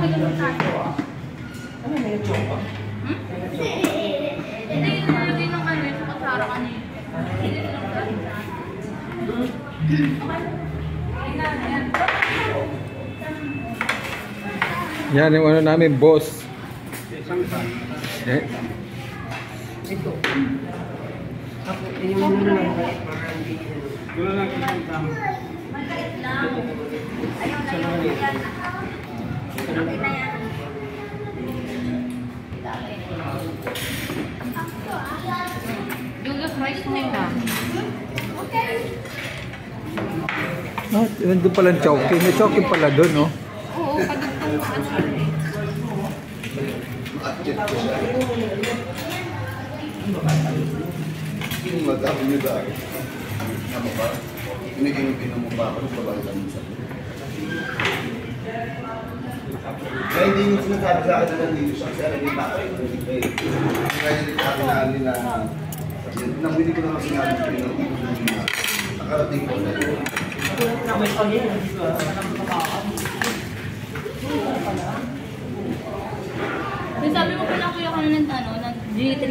Ano na yung choco? Hindi, nilagay ng ano yung kutsara kanina. Yan yung ano namin, boss. Eh? Ito. Ako, yung ano lang. Wala lang isang Ayaw na yung yan. Okay na yan. Julius rice mo yun ba? Ah, nandun pala ang chowking. May chowking pala doon, no? Oo, kadugtong ka ano. Ini magkakaroon nyo dahil. Ano ba? Pinigin mo ba ako ng babae mo sa kaya hindi nyo sinasabi sa akin na nandito siya. Kaya naging baka ito. Kaya naging sabi namin na namili ko naman sinabi ko na nakarating ko na yun. May pagin, dito. Sabi mo pala kuya kanina ng ano, ng G3.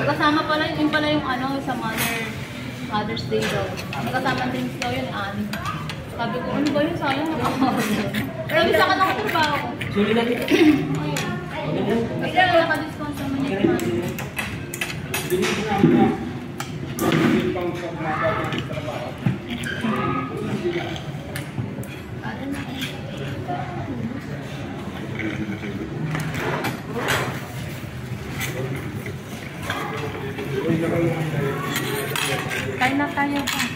Kasama pala yun pala yung ano sa Mother's Day daw. Kasama drinks daw yun, ani. Sabi ko, ano ba yun? Sayang nakakawin yun. Pero bisa ka nakatrabaho. Suli na dito. Kasi naka-discount sa mga yun. binigyan namin na yung pang sa mga bagay sa trabaho. Kain na tayo pa.